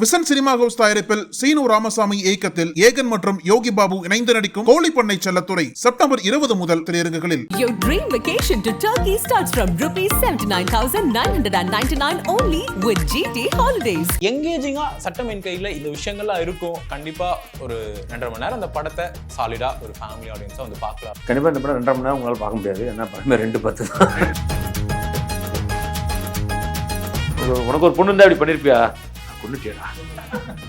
Vision cinema house தயாரிப்பில் சீனு ராமசாமி இயக்கத்தில் ஏகன் மற்றும் யோகி பாபு இணைந்து நடிக்கும் கோழிப்பண்ணை செல்லத்துறை செப்டம்பர் 20 முதல் திரையரங்குகளில். Your dream vacation to Turkey starts from ₹79,999 only with GT Holidays. எங்கேஜிங்கா சட்டம் என் கையில் இந்த விஷயங்கள்லாம் இருக்கும். கண்டிப்பா ஒரு 2.5 மணி நேரம் அந்த படத்தை சாலிடா ஒரு ஃபேமிலி ஆடியன்ஸா வந்து பார்க்கலாம். கண்டிப்பா இந்த படம் 2.5 மணி நேரம் உங்களால் பார்க்க முடியாது. ஏன்னா படமே 2:10 தான். உனக்கு ஒரு பொண்ணு இருந்தா அப்படி பண்ணிருப்பியா? கொண்டுட்டியடா.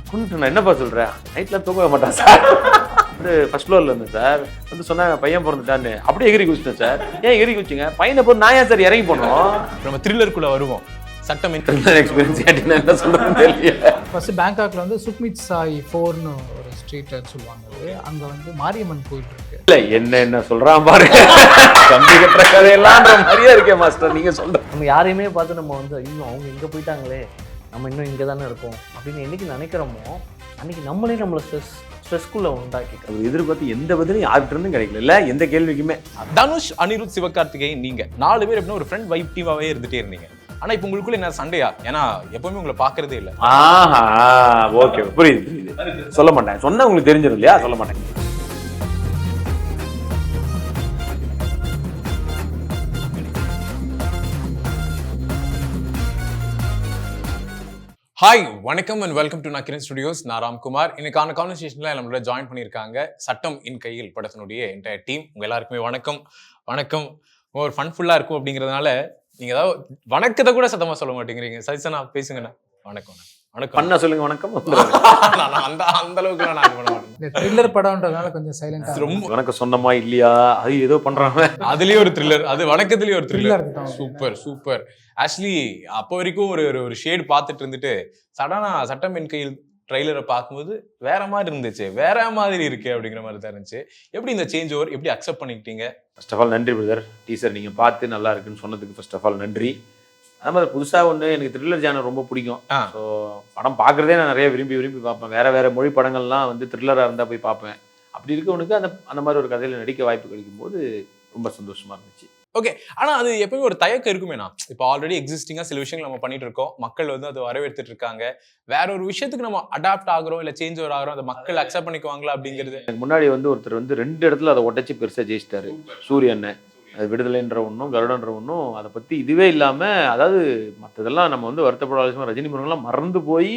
கொண்டுட்டு நான் என்னப்பா சொல்றேன்? நைட்ல தூங்க மாட்டான் சார். வந்து ஃபர்ஸ்ட் ஃப்ளோர்ல இருந்தேன் சார். வந்து சொன்னாங்க பையன் பிறந்துட்டான்னு. அப்படியே எகிரி குதிச்சிட்டேன் சார். ஏன் எகிரி குதிச்சிங்க? பையனை போய் நான் ஏன் சார் இறங்கி போனோம்? நம்ம த்ரில்லருக்குள்ள வருவோம். சட்டம் எக்ஸ்பீரியன்ஸ் என்ன சொல்றேன்னு தெரியல. ஃபர்ஸ்ட் பேங்காக்ல வந்து சுக்மித் சாய் 4ன்னு ஒரு ஸ்ட்ரீட் சொல்லுவாங்க. அங்க வந்து மாரியம்மன் கோயில் இருக்கு. இல்ல என்ன சொல்றான் பாருங்க. கம்பி கட்டுற கதையெல்லாம்ன்ற மாதிரியே இருக்கே மாஸ்டர் நீங்க சொல்ற. நம்ம யாரையுமே பார்த்து நம்ம வந்து ஐயோ அவங்க இங்கே போயிட்டாங்களே நம்ம இன்னும் இங்கே தானே இருக்கோம் அப்படின்னு என்னைக்கு நினைக்கிறோமோ அன்னைக்கு நம்மளே நம்மளை ஸ்ட்ரெஸ்குள்ளே உண்டாக்கி அவர் எதிர்பார்த்து எந்த பதிலும் யார்கிட்ட இருந்தும் கிடைக்கல இல்ல எந்த கேள்விக்குமே. தனுஷ், அனிருத், சிவகார்த்திகேயன் நீங்க 4 பேர் எப்படின்னா ஒரு ஃப்ரெண்ட் வைப் டீமாவே இருந்துட்டே இருந்தீங்க. ஆனா இப்போ உங்களுக்குள்ள என்ன சண்டையா? ஏன்னா எப்பவுமே உங்களை பாக்குறதே இல்ல. ஆஹா ஓகே புரியுது. சொல்ல மாட்டேன். சொன்னா உங்களுக்கு தெரிஞ்சிடும் இல்லையா? சொல்ல மாட்டேன். ஹாய், வணக்கம் and welcome to Nakkheeran studios. நான் ராம்குமார். இன்னைக்கான கான்வர்சேஷன்ல நம்மளோட ஜாயின் பண்ணியிருக்காங்க சட்டம் இன் கையில் படத்தினுடைய என்டையர் டீம். உங்க எல்லாருக்குமே வணக்கம். வணக்கம். ஒரு ஃபன்ஃபுல்லா இருக்கும் அப்படிங்கிறதுனால நீங்க ஏதாவது வணக்கத்தை கூட சத்தமா சொல்ல மாட்டேங்கிறீங்க. சரிசனா பேசுங்கண்ணா. வணக்கம். வணக்கம் பண்ண சொல்லுங்க. வணக்கம். அந்த அளவுக்கு நான் பண்ண மாட்டேன். இந்த த்ரில்லர் படம்ன்றதுனால கொஞ்சம் சைலண்டா ரொம்ப வணக்கம் சொன்னமா இல்லையா? அது ஏதோ பண்றாங்க. அதுலயே ஒரு த்ரில்லர், அது வணக்கத்திலேயே ஒரு த்ரில்லர். சூப்பர். சூப்பர். ஆக்சுவலி அப்போ வரைக்கும் ஒரு ஷேட் பார்த்துட்டு இருந்துட்டு சடனா சட்டம் என் கையில் ட்ரெய்லரை பார்க்கும்போது வேற மாதிரி இருந்துச்சு, வேற மாதிரி இருக்கு அப்படிங்கிற மாதிரி தான் இருந்துச்சு. எப்படி இந்த சேஞ்ச் ஓவர் எப்படி அக்செப்ட் பண்ணிக்கிட்டீங்க? ஃபர்ஸ்ட் ஆஃப் ஆல் நன்றி பிரதர். டீசர் நீங்க பார்த்து நல்லா இருக்குன்னு சொன்னதுக்கு ஃபர்ஸ்ட் ஆஃப் ஆல் நன்றி. அது மாதிரி புதுசாக ஒன்று எனக்கு த்ரில்லர் ஜானர் ரொம்ப பிடிக்கும். ஸோ படம் பார்க்குறதே நான் நிறைய விரும்பி பார்ப்பேன். வேறு மொழி படங்கள்லாம் வந்து த்ரில்லராக இருந்தால் போய் பார்ப்பேன். அப்படி இருக்கவனுக்கு அந்த மாதிரி ஒரு கதையில் நடிக்க வாய்ப்பு கிடைக்கும் போது ரொம்ப சந்தோஷமாக இருந்துச்சு. ஓகே. ஆனால் அது எப்பவுமே ஒரு தயக்கம் இருக்குமேண்ணா. இப்போ ஆல்ரெடி எக்ஸிஸ்டிங்காக சில விஷயங்கள் நம்ம பண்ணிட்டு இருக்கோம், மக்கள் வந்து அதை வரவேற்றுட்டு இருக்காங்க. வேற ஒரு விஷயத்துக்கு நம்ம அடாப்ட் ஆகிறோம், இல்லை சேஞ்ச் ஓவர் ஆகிறோம், அதை மக்கள் அக்செப்ட் பண்ணிக்குவாங்களா அப்படிங்கிறது. எனக்கு முன்னாடி வந்து ஒருத்தர் வந்து 2 இடத்துல அதை உடச்சி பெருசாக ஜெயிச்சிட்டாரு. சூரியன் அது விடுதலைன்ற ஒன்றும் கருடன்ற ஒன்றும் அதை பற்றி இதுவே இல்லாமல், அதாவது மற்றதெல்லாம் நம்ம வந்து வருத்தப்படாத ரஜினி முருகன்லாம் மறந்து போய்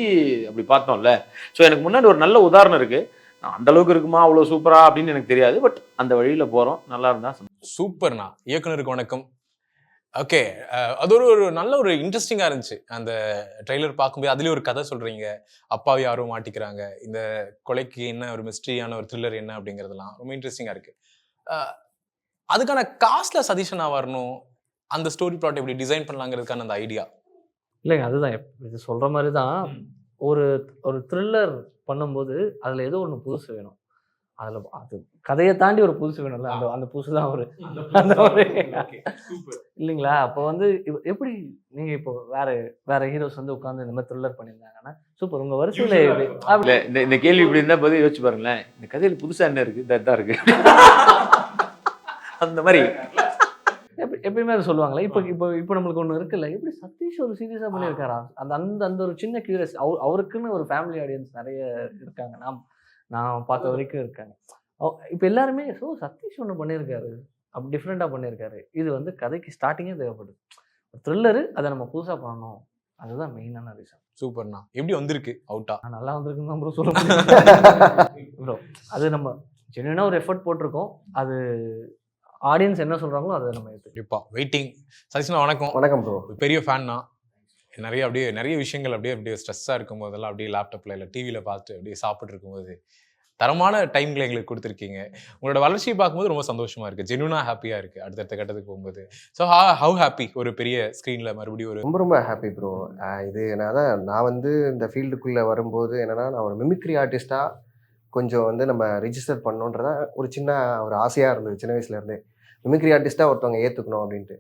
அப்படி பார்த்தோம்ல. ஸோ எனக்கு முன்னாடி ஒரு நல்ல உதாரணம் இருக்குது. அந்த அளவுக்கு இருக்குமா அவ்வளோ சூப்பரா அப்படின்னு எனக்கு தெரியாது. பட் அந்த வழியில் போகிறோம். நல்லா இருந்தா சூப்பர்ண்ணா. இயக்குனருக்கு வணக்கம். ஓகே. அது ஒரு நல்ல ஒரு இன்ட்ரெஸ்டிங்காக இருந்துச்சு அந்த ட்ரெய்லர் பார்க்கும்போது. அதுலேயும் ஒரு கதை சொல்கிறீங்க, அப்பாவை யாரும் மாட்டிக்கிறாங்க, இந்த கொலைக்கு என்ன ஒரு மிஸ்ட்ரியான ஒரு த்ரில்லர் என்ன அப்படிங்கிறதுலாம் ரொம்ப இன்ட்ரெஸ்டிங்காக இருக்குது. அதுக்கான காஸ்ட்ல சஜஷனா வரணும், அந்த ஸ்டோரி பிளாட் எப்படி டிசைன் பண்ணலாங்கிறதுக்கான அந்த ஐடியா இல்லைங்க. அதுதான் இது சொல்கிற மாதிரி தான். ஒரு த்ரில்லர் பண்ணும்போது அதில் ஏதோ ஒன்று புதுசு வேணும். அதில் அது கதையை தாண்டி ஒரு புதுசு வேணும்ல. அந்த புதுசு தான் அந்த ஒரு இல்லைங்களா? அப்போ வந்து எப்படி நீங்கள் இப்போ வேற ஹீரோஸ் வந்து உட்காந்து இந்த மாதிரி த்ரில்லர் பண்ணியிருந்தாங்கன்னா சூப்பர். உங்கள் வரிசையில் இந்த கேள்வி இப்படி இருந்தால் பதில் யோசிச்சு பாருங்களேன். இந்த கதையில் புதுசாக என்ன இருக்குது? இதான் இருக்கு அந்த மாதிரி எப்பயுமே அதை சொல்லுவாங்களே. இப்போ நம்மளுக்கு ஒன்று இருக்குல்ல, எப்படி சதீஷ் ஒரு சீரியஸாக பண்ணியிருக்காரா? அந்த ஒரு சின்ன கியூரியஸ். அவருக்குன்னு ஒரு ஃபேமிலி ஆடியன்ஸ் நிறைய இருக்காங்க. நான் பார்த்த வரைக்கும் இருக்காங்க. இப்போ எல்லாருமே சதீஷ் ஒன்று பண்ணியிருக்காரு, அப்படி டிஃப்ரெண்ட்டாக பண்ணியிருக்காரு. இது வந்து கதைக்கு ஸ்டார்டிங்கே தேவைப்படுது. த்ரில்லரு அதை நம்ம புதுசாக பண்ணணும். அதுதான் மெயினான ரீசன். சூப்பர்ண்ணா. எப்படி வந்திருக்கு அவுட்டா? நல்லா வந்திருக்குன்னு தான் ப்ரோ சொல்ல முடியும் ப்ரோ. அது நம்ம ஜென்யூனாக ஒரு எஃபர்ட் போட்டிருக்கோம். அது ஆடியன்ஸ் என்ன சொல்கிறாங்களோ அதை நம்ம கண்டிப்பா வெயிட்டிங். சதீஷ்ண்ணா வணக்கம். வணக்கம் ப்ரோ. பெரிய ஃபேன் தான். நிறைய விஷயங்கள் அப்படியே ஸ்ட்ரெஸ்ஸாக இருக்கும் போதெல்லாம் அப்படியே லேப்டாப்பில் இல்லை டிவியில் பார்த்துட்டு அப்படியே சாப்பிட்டு இருக்கும்போது தரமான டைம்களை எங்களுக்கு கொடுத்துருக்கீங்க. உங்களோட வளர்ச்சியை பார்க்கும்போது ரொம்ப சந்தோஷமா இருக்கு, ஜென்யூனாக ஹாப்பியாக இருக்கு அடுத்தடுத்த கட்டத்துக்கு போகும்போது. ஸோ ஹவ் ஹாப்பி ஒரு பெரிய ஸ்க்ரீனில் மறுபடியும் ரொம்ப ஹாப்பி ப்ரோ. இது நான் வந்து இந்த ஃபீல்டுக்குள்ளே வரும்போது என்னென்னா, நான் ஒரு மிமிக்ரி ஆர்டிஸ்ட்டாக கொஞ்சம் வந்து நம்ம ரிஜிஸ்டர் பண்ணோன்றதான் ஒரு சின்ன ஒரு ஆசையாக இருந்தது சின்ன வயசுலேருந்தே. மிமிக்ரி ஆர்டிஸ்ட்டாக ஒருத்தவங்க ஏற்றுக்கணும் அப்படின்ட்டு.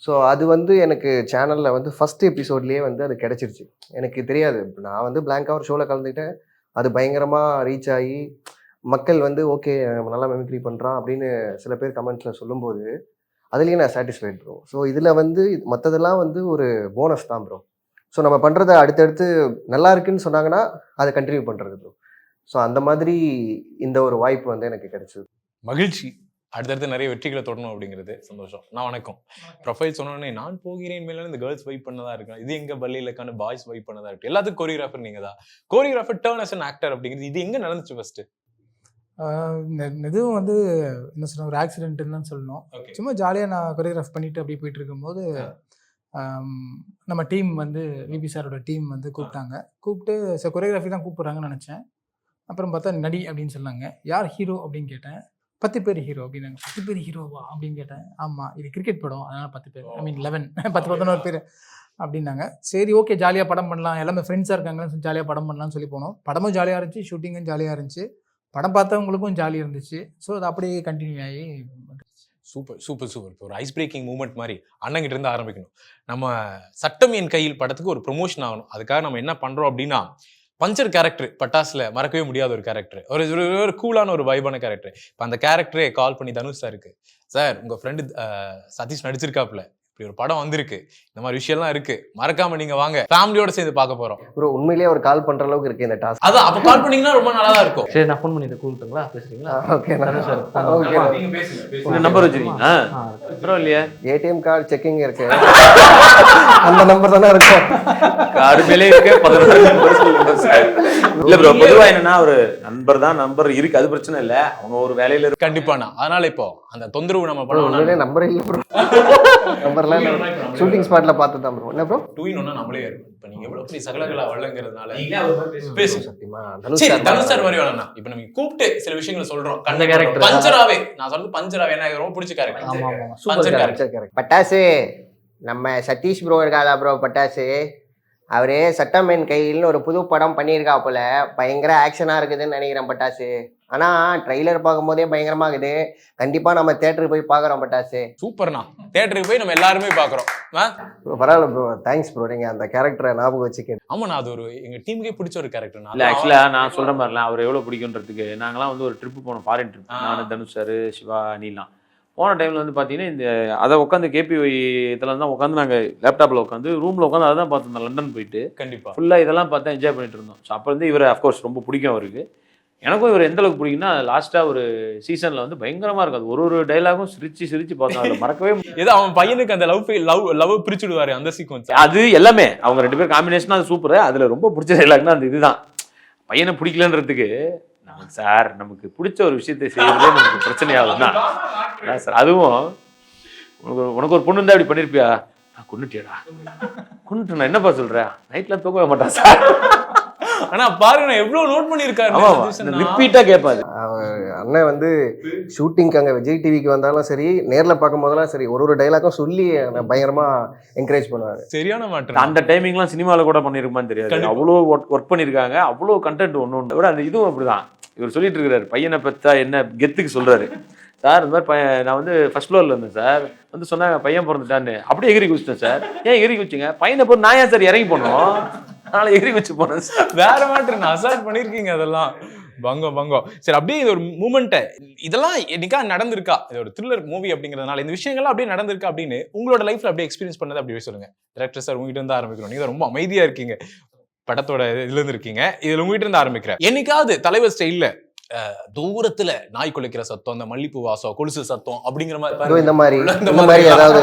ஸோ அது வந்து எனக்கு சேனலில் வந்து ஃபஸ்ட் எபிசோட்லேயே வந்து அது கிடச்சிருச்சு. எனக்கு தெரியாது, நான் வந்து பிளாங்காக ஒரு ஷோவில் கலந்துக்கிட்டேன். அது பயங்கரமாக ரீச் ஆகி மக்கள் வந்து ஓகே நம்ம நல்லா மிமிக்ரி பண்ணுறான் அப்படின்னு சில பேர் கமெண்ட்ஸில் சொல்லும்போது அதுலேயே நான் சாட்டிஸ்ஃபைட் ப்ரோ. ஸோ இதில் வந்து மற்றதெல்லாம் வந்து ஒரு போனஸ் தான் ப்ரோ. ஸோ நம்ம பண்ணுறத அடுத்தடுத்து நல்லா இருக்குன்னு சொன்னாங்கன்னா அதை கண்டினியூ பண்ணுறது ப்ரோ. ஸோ அந்த மாதிரி இந்த ஒரு வாய்ப்பு வந்து எனக்கு கிடைச்சது. மகிழ்ச்சி. அடுத்தடுத்து நிறைய வெற்றிகளை தொடரணும் அப்படிங்கிறது சந்தோஷம். நான் வணக்கம். ப்ரொஃபைல் சொன்னோடனே நான் போகிறேன் மேல இந்த கேர்ள்ஸ் வைப் பண்ணதா இருக்கு, இது எங்க பள்ளியிலக்கான பாய்ஸ் வைப் பண்ணதா இருக்கு, எல்லாத்துக்கும் கோரியோகிராஃபர் நீங்க தான். Choreographer turn as an actor அப்படிங்கிறது இது எங்க நடந்துச்சு ஃபர்ஸ்ட்? இதுவும் வந்து என்ன சொல்ல ஒரு ஆக்சிடென்ட்னு தான் சொல்லணும். சும்மா ஜாலியாக நான் கொரியோகிராஃப் பண்ணிட்டு அப்படியே போயிட்டு இருக்கும்போது நம்ம டீம் வந்து விபி சாரோட டீம் வந்து கூப்பிட்டு சார் கொரியோகிராஃபி தான் கூப்பிட்றாங்கன்னு நினச்சேன். அப்புறம் பார்த்தா நடி அப்படின்னு சொன்னாங்க. யார் ஹீரோ அப்படின்னு கேட்டேன். 10 பேர் ஹீரோ அப்படின்னாங்க. 10 பேர் ஹீரோவா அப்படின்னு கேட்டேன். ஆமாம், இது கிரிக்கெட் படம், அதனால் 10 பேர், ஐ மீன் 11 10-11 பேர் அப்படின்னாங்க. சரி ஓகே, ஜாலியாக படம் பண்ணலாம், எல்லாமே ஃப்ரெண்ட்ஸாக இருக்காங்கன்னு ஜாலியாக படம் பண்ணலாம்னு சொல்லி போனோம். படமும் ஜாலியாக இருந்துச்சு, ஷூட்டிங்கும் ஜாலியாக இருந்துச்சு, படம் பார்த்தவங்களுக்கும் ஜாலியாக இருந்துச்சு. ஸோ அது அப்படியே கண்டினியூ ஆகி சூப்பர் சூப்பர் சூப்பர். ஒரு ஐஸ் பிரேக்கிங் மூமெண்ட் மாதிரி அண்ணங்கிட்ட இருந்து ஆரம்பிக்கணும். நம்ம சட்டம் என் கையில் படத்துக்கு ஒரு ப்ரொமோஷன் ஆகணும். அதுக்காக நம்ம என்ன பண்றோம் அப்படின்னா, பஞ்சர் கேரக்டர் பட்டாசுல மறக்கவே முடியாத ஒரு கேரக்டர், ஒரு கூலான ஒரு வைபான கேரக்டர். இப்போ அந்த கேரக்டரே கால் பண்ணி தனுஷ் சாருக்கு, சார் உங்க ஃப்ரெண்டு சதீஷ் நடிச்சிருக்காப்ல, இப்படி ஒரு படம் வந்திருக்கு, இந்த மாதிரி விஷயம்லாம் இருக்கு, மறக்காம நீங்க வாங்க, ஃபேமிலியோட சேர்ந்து பார்க்க போறோம். ப்ரோ உண்மையிலேயே ஒரு கால் பண்ற அளவுக்கு இருக்கு இந்த டாஸ்க். அதான் அப்ப கால் பண்ணீங்கன்னா ரொம்ப நல்லா தான் இருக்கும். சரி, நான் ஃபோன் பண்ணிட்டு கூப்பிட்டுங்களா, பேசுறீங்களா? Okay sir okay. நீங்க பேசுங்க. உங்க நம்பர் வச்சிருக்கீங்களா? அப்புறம் இல்லையா, ஏடிஎம் கார்டு செக்கிங் இருக்கு, அந்த நம்பர் தானே இருக்கும். கார்டு மேலே இருக்கு 16 நம்பர் சொல்லுங்க சார். இல்ல ப்ரோ, பொதுவா என்னன்னா ஒரு நம்பர் தான், நம்பர் இருக்கு, அது பிரச்சனை இல்ல, அவங்க ஒரு வேலையில இருக்கு. கண்டிப்பாண்ணா. அதனால இப்போ அந்த தொந்தரவு நம்ம பண்ணோம். நம்பர் இல்ல ப்ரோ, நம்பர்லாம் ஷூட்டிங் ஸ்பாட்ல பார்த்து தான் ப்ரோ. என்ன ப்ரோ 2 in 1 நம்மளே இருக்கும். இப்போ நீங்க எவ்வளவு பெரிய சகலகலா வள்ளங்கிறதுனால பேசுங்க சத்தியமா. சரி, தனுஷ் சார் மாதிரி வேணா இப்போ நம்ம கூப்பிட்டு சில விஷயங்களை சொல்றோம். அந்த character. பஞ்சராவே நான் சொல்றது பஞ்சராவே எனக்கு ரொம்ப பிடிச்ச கேரக்டர். ஆமா ஆமா, பஞ்சர் சூப்பர் கேரக்டர். பட்டாசு நம்ம சதீஷ் ப்ரோ இருக்காளா ப்ரோ, பட்டாசு அவரு சட்டம் என் கையில்னு ஒரு புது படம் பண்ணியிருக்கா போல, பயங்கர ஆக்ஷனாக இருக்குதுன்னு நினைக்கிறேன் பட்டாசு. ஆனால் ட்ரெய்லர் பார்க்கும்போதே பயங்கரமாக இருக்குது. கண்டிப்பாக நம்ம தேட்டருக்கு போய் பார்க்குறோம் பட்டாசு. சூப்பர்ண்ணா, தியேட்டருக்கு போய் நம்ம எல்லாருமே பார்க்குறோம். ப்ரோ பரவாயில்ல ப்ரோ, தேங்க்ஸ் ப்ரோ, நீங்கள் அந்த கேரக்டரை ஞாபகம் வச்சுக்க. ஆமாண்ணா, அது ஒரு எங்க டீமுக்கே பிடிச்ச ஒரு கேரக்டர். இல்ல ஆக்சுவலா நான் சொல்ற மாதிரிலாம் அவர் எவ்வளவு பிடிக்குன்றதுக்கு, நாங்களாம் வந்து ஒரு ட்ரிப் போனோம், ஃபாரின் ட்ரிப், நான் தனுஷ் சார், சிவா, நீலாம் போன டைம்ல வந்து பாத்தீங்கன்னா இந்த அதை உட்காந்து கேபிஒய் இதெல்லாம் தான் உட்காந்து நாங்கள் லேப்டாப்ல உட்காந்து ரூம்ல உட்காந்து அதை தான் பார்த்துருந்தோம். லண்டன் போயிட்டு கண்டிப்பா ஃபுல்லா இதெல்லாம் பார்த்தா என்ஜாய் பண்ணிட்டு இருந்தோம். ஸோ அப்போ வந்து இவரை அஃப்கோர்ஸ் ரொம்ப பிடிக்கும் அவருக்கு. எனக்கும் இவர் எந்த அளவுக்கு பிடிக்குன்னா, லாஸ்டா ஒரு சீசன்ல வந்து பயங்கரமா இருக்கும், ஒரு டைலாகும் சிரிச்சு பார்த்தோம், அதை மறக்கவே ஏதோ அவன் பையனுக்கு அந்த லவ் பிரிச்சுடுவாரு அந்த சீக்வன்ஸ். அது எல்லாமே அவங்க 2 பேரும் காம்பினேஷன், அது சூப்பர். அதுல ரொம்ப பிடிச்ச டைலாக்னா அந்த இதுதான், பையனை பிடிக்கலன்றதுக்கு சார் நமக்கு பிடிச்ச ஒரு விஷயத்தை செய்யறதே நமக்கு பிரச்சனையாகும் தான் சார். அதுவும் உனக்கு ஒரு பொண்ணு இருந்தா அப்படி பண்ணிருப்பியா, நான் கொண்டுட்டியாடா, கொண்டுட்டேன் என்னப்பா சொல்ற, நைட்ல தூங்கவே மாட்டான் சார். ஆனா பாருங்க எவ்வளவு நோட் பண்ணிருக்காரு, ரிப்பீட்டா கேட்பாரு. அண்ணன் வந்து ஷூட்டிங்க்கு அங்கே விஜய் டிவிக்கு வந்தாலும் சரி, நேரில் பார்க்கும் போதெல்லாம் சரி, ஒரு டயலாக்கும் சொல்லி பயங்கரமா என்கரேஜ் பண்ணுவாரு. சரியான மாற்றம். அந்த டைமிங்லாம் சினிமாவில் கூட பண்ணியிருக்குமான்னு தெரியாது, அவ்வளோ ஒர்க் பண்ணியிருக்காங்க, அவ்வளோ கண்டென்ட் ஒன்று விட. அந்த இதுவும் அப்படிதான், இவர் சொல்லிட்டு இருக்கிறாரு, பையனை பெற்றா என்ன கெத்துக்கு சொல்றாரு சார். இந்த மாதிரி நான் வந்து ஃபர்ஸ்ட் ஃப்ளோரில் இருந்தேன் சார், வந்து சொன்னாங்க பையன் பிறந்துட்டான்னு, அப்படியே எகிரி குச்சிட்டேன் சார். ஏன் எகிரி குச்சிங்க, பையனை போய் நான் ஏன் சார் இறங்கி போனோம், அதனால எகிரி குச்சி போனேன் சார். வேற மாற்றம் அசால்ட் பண்ணிருக்கீங்க அதெல்லாம். பங்கம் சரி, அப்படியே இது ஒரு மூமெண்ட்டை, இதெல்லாம் என்னைக்கா நடந்திருக்கா, இது ஒரு த்ரில்லர் மூவி அப்படிங்கிறதுனால இந்த விஷயங்கள்லாம் அப்படியே நடந்திருக்கா அப்படின்னு உங்களோட லைஃப்ல அப்படியே எக்ஸ்பீரியன்ஸ் பண்ணது அப்படியே சொல்லுங்க. டைரக்டர் சார் உங்ககிட்ட இருந்து ஆரம்பிக்கிறோம், நீங்க ரொம்ப அமைதியா இருக்கீங்க, படத்தோட இதுல இருந்து இருக்கீங்க, இதுல உங்ககிட்ட இருந்து ஆரம்பிக்கிறேன். என்னைக்காவது தலைவர் ஸ்டைல்ல தூரத்துல நாய் குலைக்கிற சத்தம், அந்த மல்லிப்பூ வாசம், கொலுசு சத்தம் அப்படிங்கிற மாதிரி இந்த மாதிரி ஏதாவது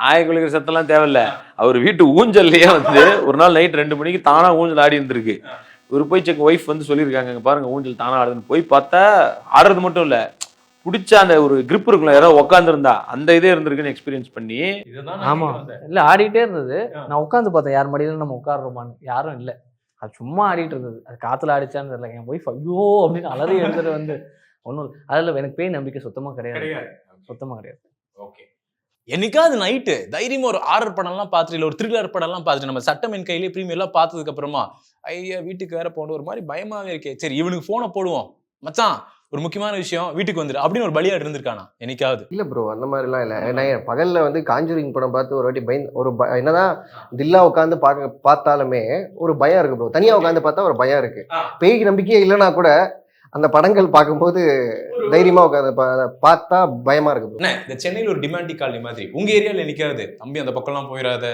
நாய் குலைக்கிற சத்தம்லாம் தேவையில்ல, அவர் வீட்டு ஊஞ்சல்லையே வந்து ஒரு நாள் நைட் 2 மணிக்கு தானா ஊஞ்சல் ஆடி இருந்திருக்கு. இவர் போய் செக் ஒய்ஃப் வந்து சொல்லியிருக்காங்க, பாருங்க ஊஞ்சல் தானா ஆடுதுன்னு. போய் பார்த்தா ஆடுறது மட்டும் இல்ல, பிடிச்ச அந்த ஒரு கிரிப் இருக்குல்ல, யாராவது உட்காந்துருந்தா அந்த இதே இருந்திருக்குன்னு எக்ஸ்பீரியன்ஸ் பண்ணி. ஆமா இல்ல ஆடிட்டே இருந்தது. நான் உட்காந்து பார்த்தேன், யார் மடியில நம்ம உட்காடுறோமான்னு, யாரும் இல்லை, அது சும்மா ஆடிட்டு இருந்தது. அது காத்துல ஆடிச்சான்னு தெரியல. என் ஒய்ஃப் ஐயோ அப்படின்னு அலறி எழுதுறது வந்து ஒன்றும் இல்லை. அதில் எனக்கு பேய் நம்பிக்கை சுத்தமாக கிடையாது. ஓகே, என்னைக்காவது நைட்டு தைரியமா ஒரு ஹாரர் படம்லாம் பார்த்துட்டு, இல்லை ஒரு த்ரில்லர் படம்லாம் பார்த்துட்டு, நம்ம சட்டம் என் கையிலே ப்ரீமியர்லாம் பார்த்ததுக்கு அப்புறமா ஐயா வீட்டுக்கு வேற போகணும், ஒரு மாதிரி பயமாவே இருக்கே, சரி இவனுக்கு போனை போடுவோம் மச்சான், ஒரு முக்கியமான விஷயம் வீட்டுக்கு வந்துரு அப்படின்னு ஒரு பலியாடு இருந்திருக்கானா என்னைக்காவது? இல்ல ப்ரோ, அந்த மாதிரிலாம் இல்லை. நான் பகல்ல வந்து காஞ்சூரிங் படம் பார்த்து ஒரு வாட்டி என்னதான் தில்லா உட்காந்து பார்த்தாலுமே ஒரு பயம் இருக்கு ப்ரோ. தனியா உட்காந்து பார்த்தா ஒரு பயம் இருக்கு. பேய்க்கு நம்பிக்கையே இல்லைன்னா கூட அந்த படங்கள் பார்க்கும்போது தைரியமா உட்காந்து பார்த்தா பயமா இருக்கு bro. என்ன இந்த சென்னையில் ஒரு டிமாண்டிக் காலனி மாதிரி உங்க ஏரியாவில் நிற்காது தம்பி அந்த பக்கம்லாம் போயிடாத